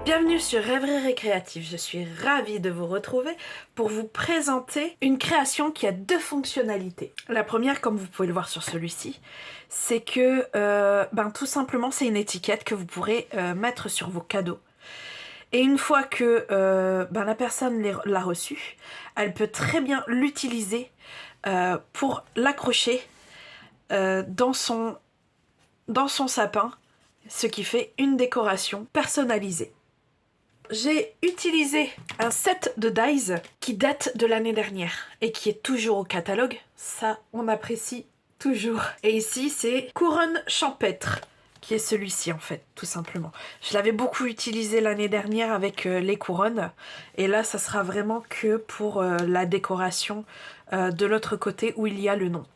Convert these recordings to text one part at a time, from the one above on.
Bienvenue sur Rêverie Récréative, je suis ravie de vous retrouver pour vous présenter une création qui a deux fonctionnalités. La première, comme vous pouvez le voir sur celui-ci, c'est que tout simplement c'est une étiquette que vous pourrez mettre sur vos cadeaux. Et une fois que la personne l'a reçue, elle peut très bien l'utiliser pour l'accrocher dans son sapin, ce qui fait une décoration personnalisée. J'ai utilisé un set de dies qui date de l'année dernière et qui est toujours au catalogue. Ça, on apprécie toujours. Et ici, c'est Couronne Champêtre, qui est celui-ci en fait, tout simplement. Je l'avais beaucoup utilisé l'année dernière avec les couronnes. Et là, ça sera vraiment que pour la décoration de l'autre côté où il y a le nom.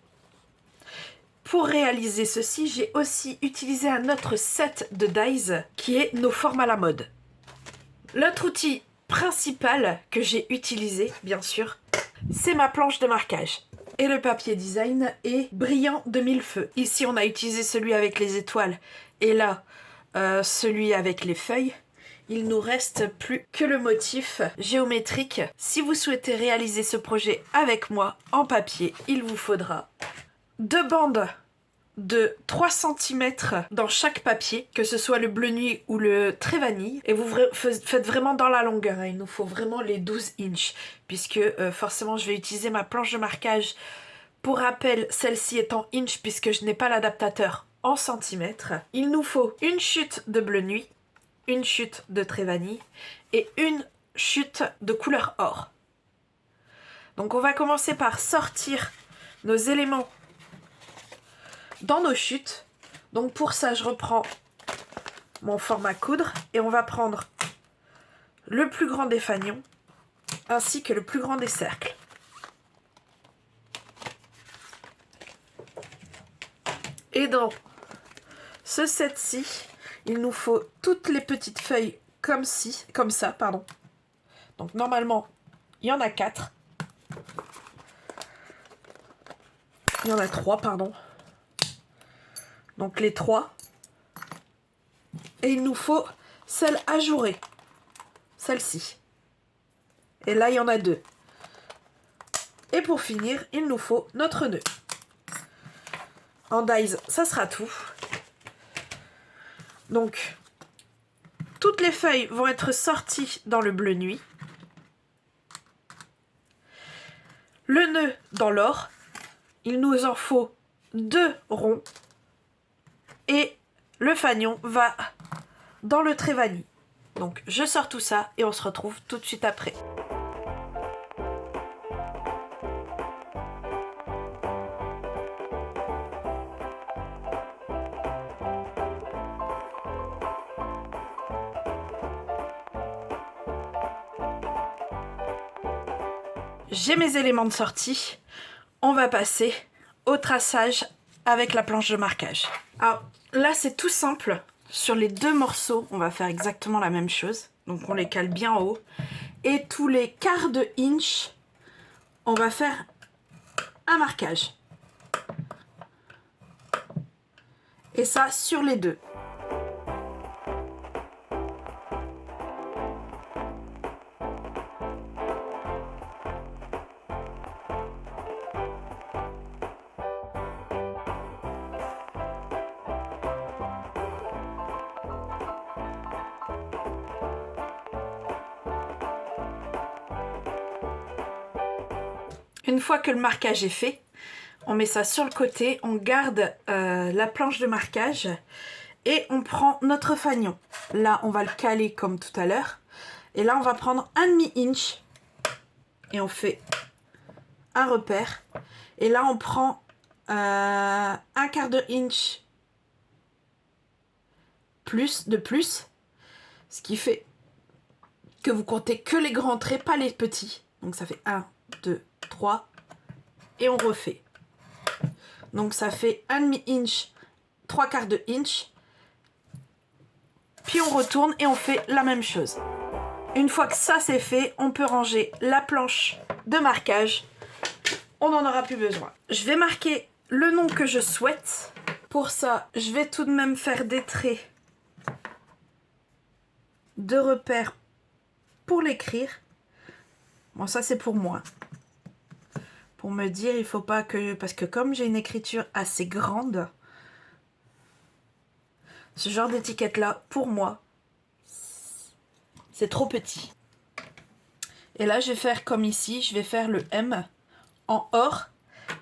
Pour réaliser ceci, j'ai aussi utilisé un autre set de dies qui est nos formes à la mode. L'autre outil principal que j'ai utilisé, bien sûr, c'est ma planche de marquage. Et le papier design est brillant de mille feux. Ici, on a utilisé celui avec les étoiles et là, celui avec les feuilles. Il nous reste plus que le motif géométrique. Si vous souhaitez réaliser ce projet avec moi en papier, il vous faudra 2 bandes de 3 cm dans chaque papier, que ce soit le bleu nuit ou le très vanille, et vous faites vraiment dans la longueur, hein. Il nous faut vraiment les 12 inches, puisque forcément je vais utiliser ma planche de marquage. Pour rappel, celle-ci est en inch puisque je n'ai pas l'adaptateur en centimètres. Il nous faut une chute de bleu nuit, une chute de très vanille et une chute de couleur or. Donc on va commencer par sortir nos éléments dans nos chutes. Donc pour ça, je reprends mon format coudre et on va prendre le plus grand des fanions ainsi que le plus grand des cercles. Et dans ce set-ci, il nous faut toutes les petites feuilles comme ça. Donc normalement, il y en a 4. Il y en a 3, pardon. Donc les 3. Et il nous faut celle ajourée. Celle-ci. Et là, il y en a 2. Et pour finir, il nous faut notre nœud. En dies, ça sera tout. Donc, toutes les feuilles vont être sorties dans le bleu nuit. Le nœud dans l'or. Il nous en faut 2 ronds. Et le fanion va dans le très vanille. Donc je sors tout ça et on se retrouve tout de suite après. J'ai mes éléments de sortie. On va passer au traçage avec la planche de marquage. Alors là, c'est tout simple. Sur les 2 morceaux, on va faire exactement la même chose. Donc on les cale bien en haut. Et tous les quarts de inch, on va faire un marquage. Et ça sur les 2. Une fois que le marquage est fait, on met ça sur le côté, on garde la planche de marquage et on prend notre fanion. Là, on va le caler comme tout à l'heure. Et là, on va prendre 1/2 inch et on fait un repère. Et là, on prend 1/4 de inch de plus, ce qui fait que vous comptez que les grands traits, pas les petits. Donc ça fait 1, 2, 3 et on refait. Donc ça fait 1/2 inch, 3/4 de inch. Puis on retourne et on fait la même chose. Une fois que ça c'est fait, on peut ranger la planche de marquage. On n'en aura plus besoin. Je vais marquer le nom que je souhaite. Pour ça, je vais tout de même faire des traits de repères pour l'écrire. Bon, ça c'est pour moi. Pour me dire, il faut pas que... Parce que comme j'ai une écriture assez grande, ce genre d'étiquette-là, pour moi, c'est trop petit. Et là, je vais faire comme ici, je vais faire le M en or.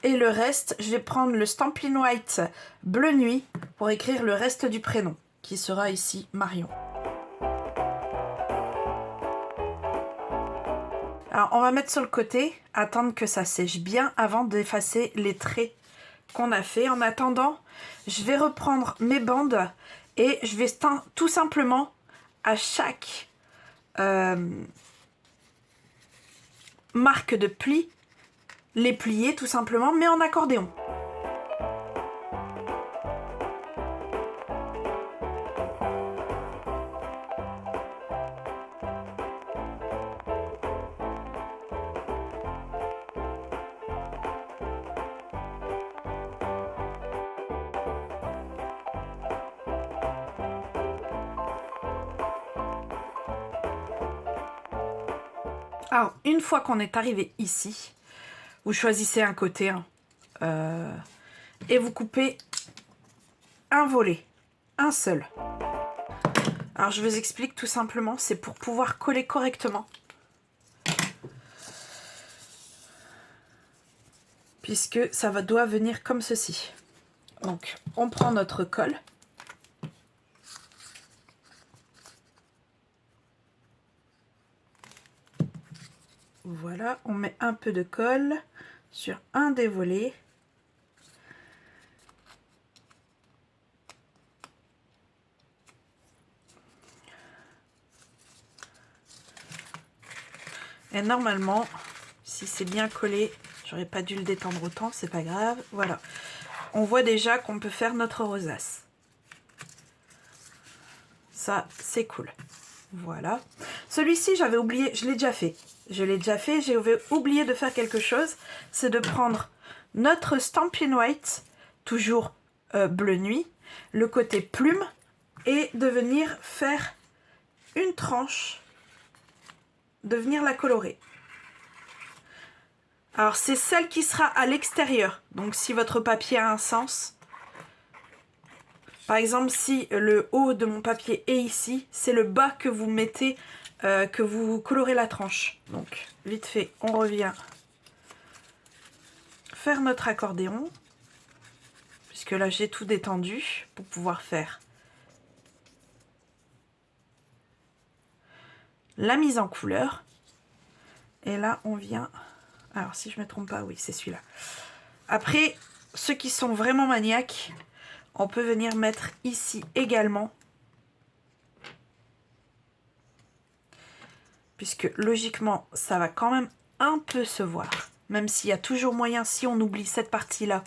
Et le reste, je vais prendre le Stampin' White bleu nuit pour écrire le reste du prénom, qui sera ici Marion. Alors, on va mettre sur le côté, attendre que ça sèche bien avant d'effacer les traits qu'on a fait. En attendant, je vais reprendre mes bandes et je vais tout simplement, à chaque marque de pli, les plier tout simplement, mais en accordéon. Alors, une fois qu'on est arrivé ici, vous choisissez un côté et vous coupez un volet, un seul. Alors, je vous explique tout simplement, c'est pour pouvoir coller correctement. Puisque ça doit venir comme ceci. Donc, on prend notre colle. Voilà, on met un peu de colle sur un des volets. Et normalement, si c'est bien collé, j'aurais pas dû le détendre autant, c'est pas grave. Voilà, on voit déjà qu'on peut faire notre rosace. Ça, c'est cool. Voilà. Celui-ci, j'avais oublié, je l'ai déjà fait. J'ai oublié de faire quelque chose. C'est de prendre notre Stampin' White, toujours bleu nuit, le côté plume, et de venir faire une tranche, de venir la colorer. Alors, c'est celle qui sera à l'extérieur. Donc, si votre papier a un sens... Par exemple, si le haut de mon papier est ici, c'est le bas que vous mettez, que vous colorez la tranche. Donc, vite fait, on revient faire notre accordéon. Puisque là, j'ai tout détendu pour pouvoir faire la mise en couleur. Et là, on vient... Alors, si je ne me trompe pas, oui, c'est celui-là. Après, ceux qui sont vraiment maniaques... On peut venir mettre ici également. Puisque logiquement, ça va quand même un peu se voir. Même s'il y a toujours moyen, si on oublie cette partie-là,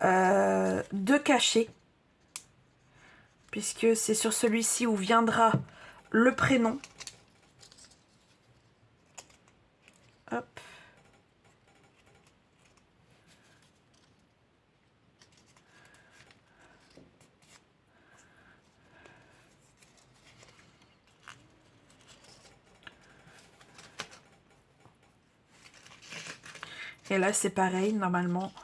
de cacher. Puisque c'est sur celui-ci où viendra le prénom. Hop. Et là, c'est pareil, normalement.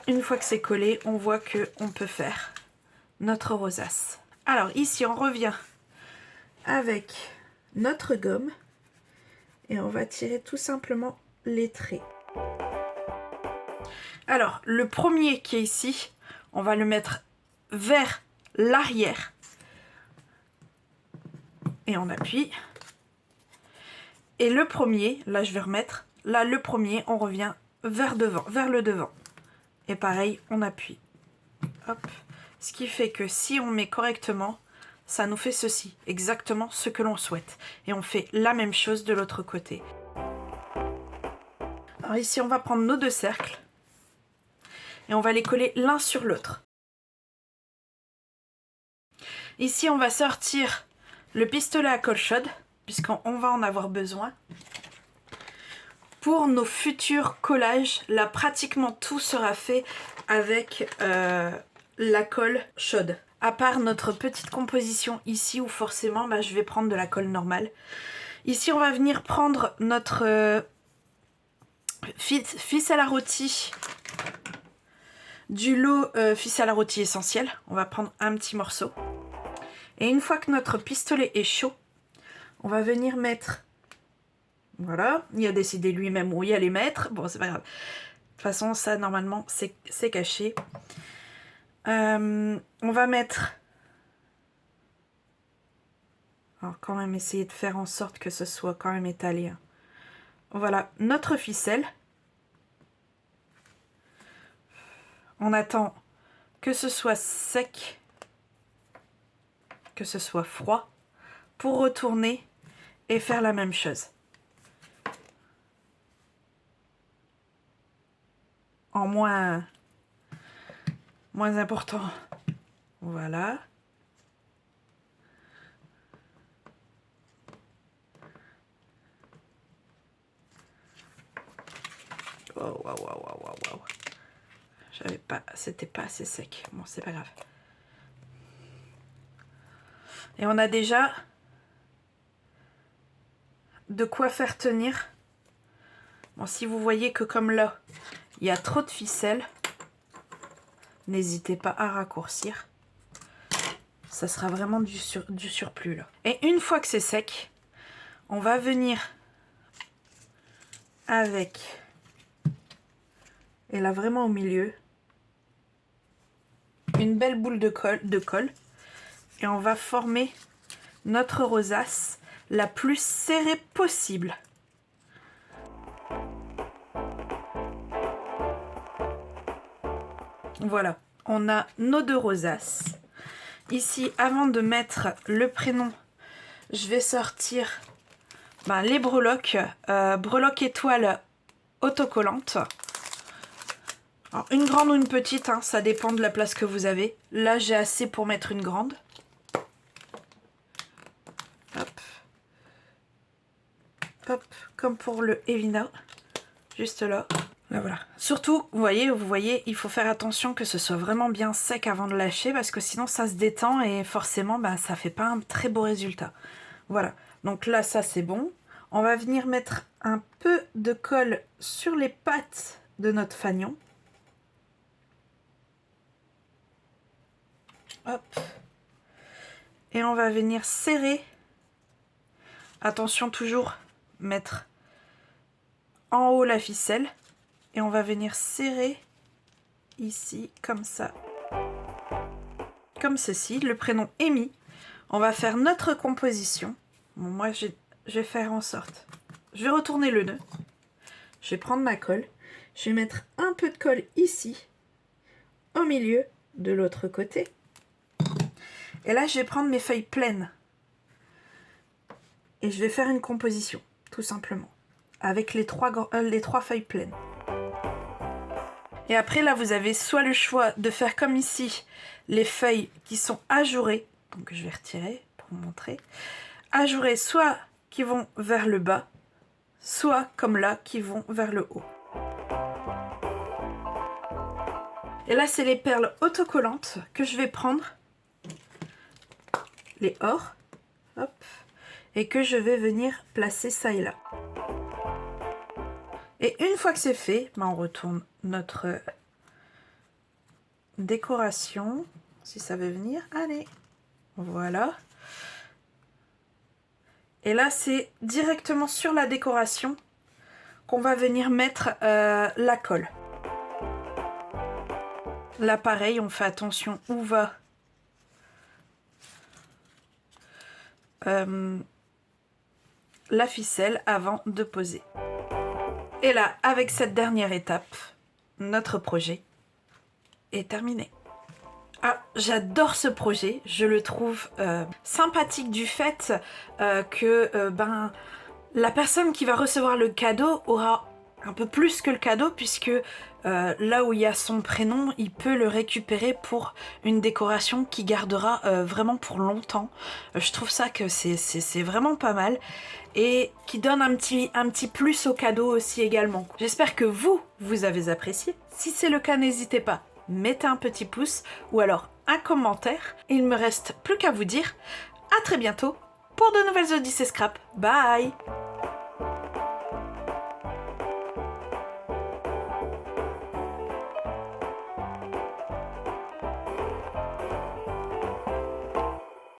Une fois que c'est collé, on voit qu'on peut faire notre rosace. Alors, ici, on revient avec notre gomme. Et on va tirer tout simplement les traits. Alors, le premier qui est ici, on va le mettre vers l'arrière. Et on appuie. Et le premier, là je vais remettre, là le premier, on revient vers devant, vers le devant. Et pareil, on appuie. Hop. Ce qui fait que si on met correctement, ça nous fait ceci, exactement ce que l'on souhaite. Et on fait la même chose de l'autre côté. Alors ici, on va prendre nos deux cercles. Et on va les coller l'un sur l'autre. Ici, on va sortir le pistolet à colle chaude, puisqu'on va en avoir besoin. Pour nos futurs collages, là, pratiquement tout sera fait avec la colle chaude. À part notre petite composition ici où forcément je vais prendre de la colle normale. Ici on va venir prendre notre ficelle à rôti du lot ficelle à rôti essentiel. On va prendre un petit morceau. Et une fois que notre pistolet est chaud, on va venir mettre... Voilà, il a décidé lui-même où il allait mettre. Bon, c'est pas grave. De toute façon, ça, normalement, c'est caché. On va mettre... Alors, quand même, essayer de faire en sorte que ce soit quand même étalé. Voilà, notre ficelle. On attend que ce soit sec, que ce soit froid, pour retourner et faire la même chose. En moins important. Voilà. Wow, wow, wow, wow, wow. J'avais pas, c'était pas assez sec. Bon, c'est pas grave. Et on a déjà de quoi faire tenir. Bon, si vous voyez que comme là, il y a trop de ficelle, n'hésitez pas à raccourcir. Ça sera vraiment du surplus là. Et une fois que c'est sec, on va venir avec, et là vraiment au milieu, une belle boule de colle et on va former notre rosace la plus serrée possible. Voilà, on a nos deux rosaces. Ici, avant de mettre le prénom, je vais sortir les breloques, breloques étoiles autocollantes. Alors, une grande ou une petite, hein, ça dépend de la place que vous avez. Là, j'ai assez pour mettre une grande. Hop. Hop, comme pour le Evina, juste là. Là, voilà. Surtout, vous voyez, il faut faire attention que ce soit vraiment bien sec avant de lâcher, parce que sinon ça se détend et forcément, ça fait pas un très beau résultat. Voilà. Donc là, ça c'est bon. On va venir mettre un peu de colle sur les pattes de notre fanion. Hop. Et on va venir serrer. Attention, toujours mettre en haut la ficelle. Et on va venir serrer ici, comme ça. Comme ceci. Le prénom est mis. On va faire notre composition. Bon, moi, je vais faire en sorte. Je vais retourner le nœud. Je vais prendre ma colle. Je vais mettre un peu de colle ici, au milieu, de l'autre côté. Et là, je vais prendre mes feuilles pleines. Et je vais faire une composition, tout simplement. Avec les trois feuilles pleines. Et après, là, vous avez soit le choix de faire comme ici, les feuilles qui sont ajourées. Donc, je vais retirer pour vous montrer. Ajourées, soit qui vont vers le bas, soit comme là, qui vont vers le haut. Et là, c'est les perles autocollantes que je vais prendre. Les or. Hop. Et que je vais venir placer ça et là. Et une fois que c'est fait, on retourne notre décoration, si ça veut venir. Allez, voilà. Et là, c'est directement sur la décoration qu'on va venir mettre la colle. Là, pareil, on fait attention où va la ficelle avant de poser. Et là, avec cette dernière étape, notre projet est terminé. Ah, j'adore ce projet, je le trouve sympathique du fait que la personne qui va recevoir le cadeau aura un peu plus que le cadeau, puisque là où il y a son prénom, il peut le récupérer pour une décoration qui gardera vraiment pour longtemps. Je trouve ça que c'est vraiment pas mal et qui donne un petit plus au cadeau aussi également. J'espère que vous avez apprécié. Si c'est le cas, n'hésitez pas, mettez un petit pouce ou alors un commentaire. Il me reste plus qu'à vous dire à très bientôt pour de nouvelles Odyssées Scrap. Bye!